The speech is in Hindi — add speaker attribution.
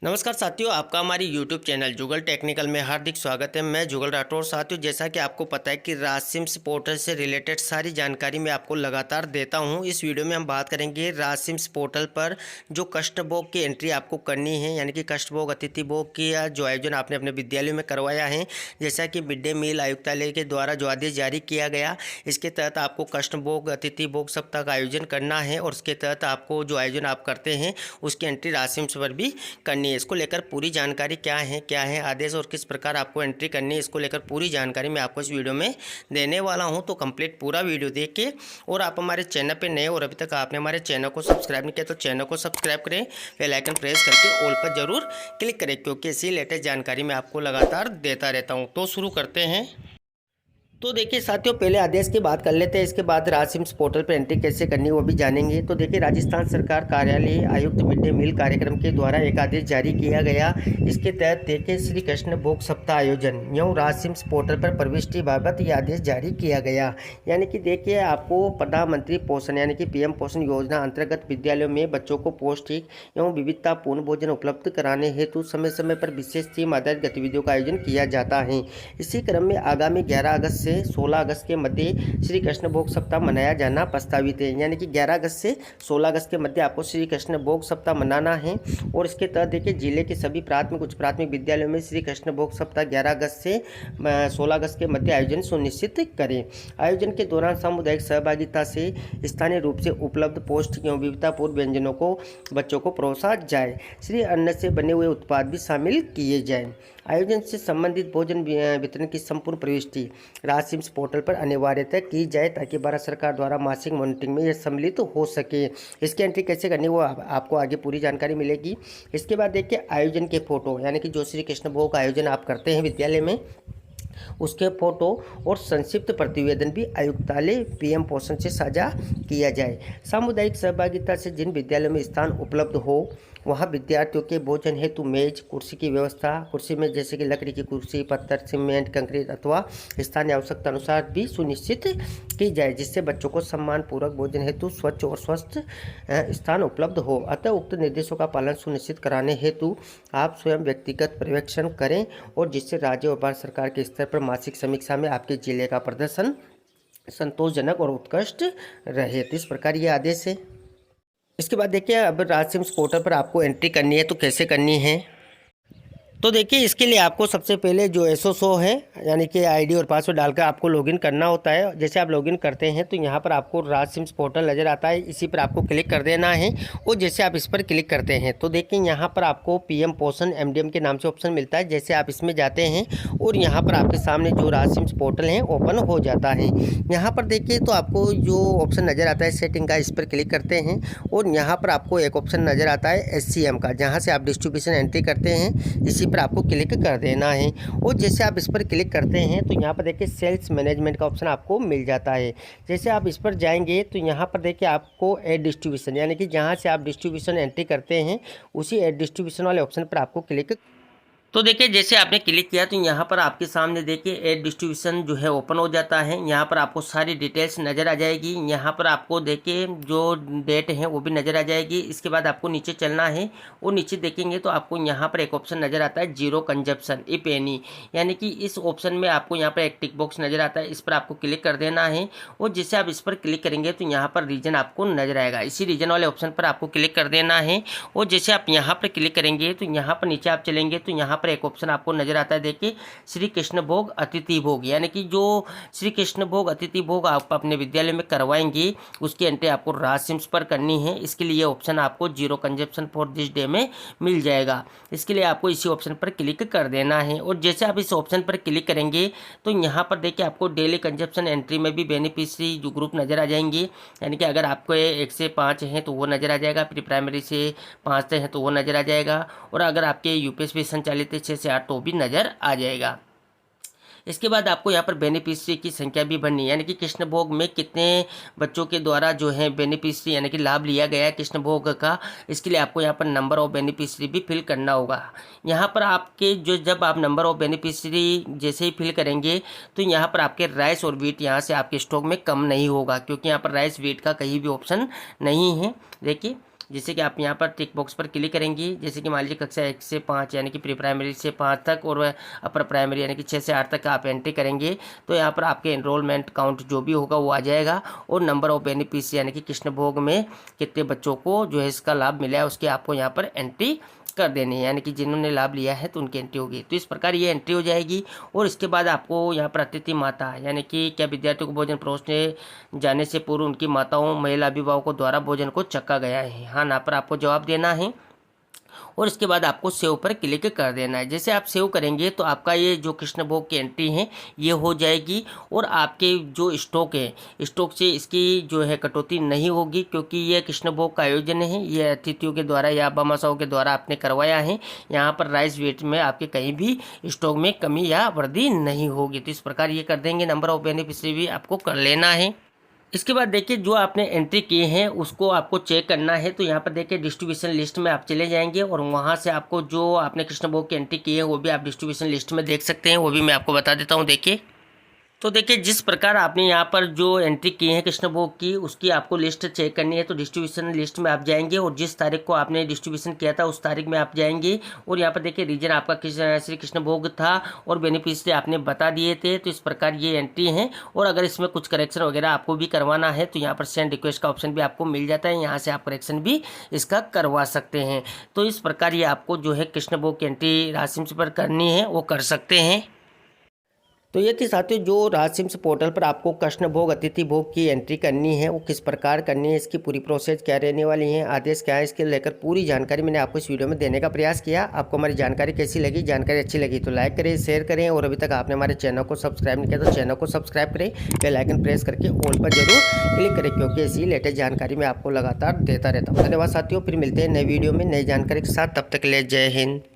Speaker 1: नमस्कार साथियों, आपका हमारी YouTube चैनल जुगल टेक्निकल में हार्दिक स्वागत है। मैं जुगल राठौर। साथियों, जैसा कि आपको पता है कि रासिम्स पोर्टल से रिलेटेड सारी जानकारी मैं आपको लगातार देता हूं। इस वीडियो में हम बात करेंगे रासिम्स पोर्टल पर जो कष्ट भोग की एंट्री आपको करनी है, यानी कि कष्ट भोग अतिथि भोग की या जो आयोजन आपने अपने विद्यालय में करवाया है, जैसा कि मिड डे मील आयुक्तालय के द्वारा जो आदेश जारी किया गया, इसके तहत आपको कष्ट भोग अतिथि भोग सप्ताह का आयोजन करना है और उसके तहत आपको जो आयोजन आप करते हैं उसकी एंट्री रासिम्स पर भी करनी है। इसको लेकर पूरी जानकारी क्या है आदेश और किस प्रकार आपको एंट्री करनी है, इसको लेकर पूरी जानकारी मैं आपको इस वीडियो में देने वाला हूं। तो कंप्लीट पूरा वीडियो देखिए। और आप हमारे चैनल पे नए और अभी तक आपने हमारे चैनल को सब्सक्राइब नहीं किया तो चैनल को सब्सक्राइब करें, बेल आइकन प्रेस करके ऑल पर जरूर क्लिक करें, क्योंकि इसी लेटेस्ट जानकारी मैं आपको लगातार देता रहता हूँ। तो शुरू करते हैं। तो देखिए साथियों, पहले आदेश की बात कर लेते हैं, इसके बाद रासिम्स पोर्टल पर एंट्री कैसे करनी वो भी जानेंगे। तो देखिए, राजस्थान सरकार कार्यालय आयुक्त मिड डे मील कार्यक्रम के द्वारा एक आदेश जारी किया गया। इसके तहत देखिए श्री कृष्ण भोग सप्ताह आयोजन यूँ रासिम्स पोर्टल पर प्रविष्टि बाबत यह आदेश जारी किया गया। यानी कि देखिए, आपको प्रधानमंत्री पोषण यानी कि PM पोषण योजना अंतर्गत विद्यालयों में बच्चों को पौष्टिक एवं विविधतापूर्ण भोजन उपलब्ध कराने हेतु समय समय पर विशेष थीम आधारित गतिविधियों का आयोजन किया जाता है। इसी क्रम में आगामी 11 अगस्त से 16 अगस्त के मध्य श्री कृष्ण भोग सप्ताह मनाया जाना प्रस्तावित है। यानी कि 11 अगस्त से 16 अगस्त के मध्य आपको श्री कृष्ण भोग सप्ताह मनाना है। और इसके तहत देखिए, जिले के सभी प्राथमिक उच्च प्राथमिक विद्यालयों में श्री कृष्ण भोग सप्ताह 11 अगस्त से 16 अगस्त के मध्य आयोजन सुनिश्चित करें। आयोजन के दौरान सामुदायिक सहभागिता से स्थानीय रूप से उपलब्ध पौष्टिक एवं विविधतापूर्ण व्यंजनों को बच्चों को परोसा जाए। श्री अन्न से बने हुए उत्पाद भी शामिल किए जाएं। आयोजन से संबंधित भोजन वितरण की संपूर्ण प्रविष्टि रासिम्स पोर्टल पर अनिवार्यतः की जाए, ताकि भारत सरकार द्वारा मासिक मॉनिटरिंग में यह सम्मिलित हो सके। इसकी एंट्री कैसे करनी वो आपको आगे पूरी जानकारी मिलेगी। इसके बाद देखिए, आयोजन के फोटो यानी कि जो श्री कृष्ण भोग का आयोजन आप करते हैं विद्यालय में, उसके फोटो और संक्षिप्त प्रतिवेदन भी आयुक्तालय PM पोषण से साझा किया जाए। सामुदायिक सहभागिता से जिन विद्यालयों में स्थान उपलब्ध हो वहाँ विद्यार्थियों के भोजन हेतु मेज कुर्सी की व्यवस्था, कुर्सी में जैसे कि लकड़ी की कुर्सी, पत्थर, सीमेंट, कंक्रीट अथवा स्थानीय आवश्यकता अनुसार भी सुनिश्चित की जाए, जिससे बच्चों को सम्मानपूर्वक भोजन हेतु स्वच्छ और स्वस्थ स्थान उपलब्ध हो। अतः उक्त निर्देशों का पालन सुनिश्चित कराने हेतु आप स्वयं व्यक्तिगत पर्यवेक्षण करें, और जिससे राज्य और भारत सरकार के स्तर पर मासिक समीक्षा में आपके जिले का प्रदर्शन संतोषजनक और उत्कृष्ट रहे। तो इस प्रकार ये आदेश है। इसके बाद देखिए, अब रासिम्स पोर्टल पर आपको एंट्री करनी है तो कैसे करनी है। तो देखिए, इसके लिए आपको सबसे पहले जो SSO है यानी कि ID और पासवर्ड डालकर आपको लॉगिन करना होता है। जैसे आप लॉगिन करते हैं तो यहाँ पर आपको रासिम्स पोर्टल नज़र आता है, इसी पर आपको क्लिक कर देना है। और जैसे आप इस पर क्लिक करते हैं तो देखिए, यहाँ पर आपको PM पोषण MDM के नाम से ऑप्शन मिलता है। जैसे आप इसमें जाते हैं और यहाँ पर आपके सामने जो रासिम्स पोर्टल है ओपन हो जाता है। यहाँ पर देखिए, तो आपको जो ऑप्शन नज़र आता है सेटिंग का, इस पर क्लिक करते हैं और यहाँ पर आपको एक ऑप्शन नज़र आता है SCM का, जहाँ से आप डिस्ट्रीब्यूशन एंट्री करते हैं, इसी पर आपको क्लिक कर देना है। और जैसे आप इस पर क्लिक करते हैं तो यहाँ पर देखिए सेल्स मैनेजमेंट का ऑप्शन आपको मिल जाता है। जैसे आप इस पर जाएंगे तो यहाँ पर देखिए आपको ऐड डिस्ट्रीब्यूशन यानी कि जहाँ से आप डिस्ट्रीब्यूशन एंट्री करते हैं उसी ऐड डिस्ट्रीब्यूशन वाले ऑप्शन पर आपको क्लिक। तो देखिए, जैसे आपने क्लिक किया तो यहाँ पर आपके सामने देखिए ऐड डिस्ट्रीब्यूशन जो है ओपन हो जाता है। यहाँ पर आपको सारी डिटेल्स नज़र आ जाएगी। यहाँ पर आपको देखिए जो डेट है वो भी नज़र आ जाएगी। इसके बाद आपको नीचे चलना है और नीचे देखेंगे तो आपको यहाँ पर एक ऑप्शन नज़र आता है जीरो कंजप्शन इफ एनी, यानी कि इस ऑप्शन में आपको यहाँ पर एक टिक बॉक्स नज़र आता है, इस पर आपको क्लिक कर देना है। और जैसे आप इस पर क्लिक करेंगे तो यहाँ पर रीजन आपको नज़र आएगा, इसी रीजन वाले ऑप्शन पर आपको क्लिक कर देना है। और जैसे आप यहाँ पर क्लिक करेंगे तो यहाँ पर नीचे आप चलेंगे तो यहाँ पर एक ऑप्शन आपको नजर आता है, देखिए श्री कृष्ण भोग अतिथि भोग, यानी कि जो श्री कृष्ण भोग अतिथि भोग आप अपने विद्यालय में करवाएंगे उसकी एंट्री आपको रासिम्स पर करनी है। इसके लिए ऑप्शन आपको zero consumption for this day में मिल जाएगा। इसके लिए आपको इसी ऑप्शन पर क्लिक कर देना है। और जैसे आप इस ऑप्शन पर क्लिक करेंगे तो यहाँ पर देखिए आपको डेली कंजप्शन एंट्री में भी बेनिफिशियरी जो ग्रुप नजर आ जाएंगे, यानी कि अगर आपको 1 से 5 हैं तो वो नजर आ जाएगा, प्री प्राइमरी से 5 तक हैं तो वो नजर आ जाएगा, और अगर आपके UPSP संचालित 6 से 8 तो भी नज़र आ जाएगा। इसके बाद आपको यहाँ पर बेनिफिशियरी की संख्या भी भरनी है, यानी कि कृष्ण भोग में कितने बच्चों के द्वारा जो है बेनिफिशियरी यानी कि लाभ लिया गया है कृष्ण भोग का, इसके लिए आपको यहाँ पर नंबर ऑफ बेनिफिशियरी भी फिल करना होगा। यहाँ पर आपके जो जब आप नंबर ऑफ बेनिफिशियरी जैसे ही फिल करेंगे तो यहाँ पर आपके राइस और वीट यहाँ से आपके स्टॉक में कम नहीं होगा, क्योंकि यहाँ पर राइस वीट का कहीं भी ऑप्शन नहीं है। देखिए जैसे कि आप यहाँ पर टिक बॉक्स पर क्लिक करेंगी, जैसे कि मान लीजिए कक्षा 1 से 5 यानी कि प्री प्राइमरी से 5 तक और अपर प्राइमरी यानी कि 6 से 8 तक आप एंट्री करेंगे तो यहाँ पर आपके एनरोलमेंट काउंट जो भी होगा वो आ जाएगा और नंबर ऑफ बेनिफिशियरी यानी कि कृष्णभोग में कितने बच्चों को जो है इसका लाभ मिला है उसकी आपको यहाँ पर एंट्री कर देनी है, यानी कि जिन्होंने लाभ लिया है तो उनकी एंट्री होगी। तो इस प्रकार ये एंट्री हो जाएगी और इसके बाद आपको यहाँ पर अतिथि माता यानी कि क्या विद्यार्थियों को भोजन परोसने जाने से पूर्व उनकी माताओं महिला अभिभावकों द्वारा भोजन को चखा गया है, हाँ ना पर आपको जवाब देना है और इसके बाद आपको सेव पर क्लिक कर देना है। जैसे आप सेव करेंगे तो आपका ये जो कृष्णभोग की एंट्री है ये हो जाएगी और आपके जो स्टॉक है स्टॉक से इसकी जो है कटौती नहीं होगी, क्योंकि ये कृष्णभोग का आयोजन है, ये अतिथियों के द्वारा या बामासाओं के द्वारा आपने करवाया है। यहाँ पर राइस वेट में आपके कहीं भी स्टॉक में कमी या वृद्धि नहीं होगी। तो इस प्रकार ये कर देंगे। नंबर ऑफ बेनिफिशियरी भी आपको कर लेना है। इसके बाद देखिए जो आपने एंट्री किए हैं उसको आपको चेक करना है, तो यहाँ पर देखिए डिस्ट्रीब्यूशन लिस्ट में आप चले जाएंगे और वहाँ से आपको जो आपने कृष्णभोग की एंट्री की है वो भी आप डिस्ट्रीब्यूशन लिस्ट में देख सकते हैं, वो भी मैं आपको बता देता हूँ। देखिए तो देखिए जिस प्रकार आपने यहाँ पर जो एंट्री की है कृष्णभोग की उसकी आपको लिस्ट चेक करनी है, तो डिस्ट्रीब्यूशन लिस्ट में आप जाएंगे और जिस तारीख को आपने डिस्ट्रीब्यूशन किया था उस तारीख में आप जाएंगे और यहाँ पर देखिए रीजन आपका श्री कृष्णभोग था और बेनिफिशियरी आपने बता दिए थे। तो इस प्रकार ये एंट्री है और अगर इसमें कुछ करेक्शन वगैरह आपको भी करवाना है तो यहाँ पर सेंड रिक्वेस्ट का ऑप्शन भी आपको मिल जाता है, यहाँ से आप करेक्शन भी इसका करवा सकते हैं। तो इस प्रकार ये आपको जो है कृष्णभोग की एंट्री राजसिम्स पर करनी है वो कर सकते हैं। तो ये थी साथियों जो राजसिम्स पोर्टल पर आपको कृष्णभोग अतिथि भोग की एंट्री करनी है वो किस प्रकार करनी है, इसकी पूरी प्रोसेस क्या रहने वाली है, आदेश क्या है, इसके लेकर पूरी जानकारी मैंने आपको इस वीडियो में देने का प्रयास किया। आपको हमारी जानकारी कैसी लगी, जानकारी अच्छी लगी तो लाइक करें, शेयर करें और अभी तक आपने हमारे चैनल को सब्सक्राइब नहीं किया तो चैनल को सब्सक्राइब करें, बेल आइकन प्रेस करके ऑल पर जरूर क्लिक करें, क्योंकि ऐसी लेटेस्ट जानकारी मैं आपको लगातार देता रहता हूँ। धन्यवाद साथियों, फिर मिलते हैं नई वीडियो में नई जानकारी के साथ, तब तक के लिए जय हिंद।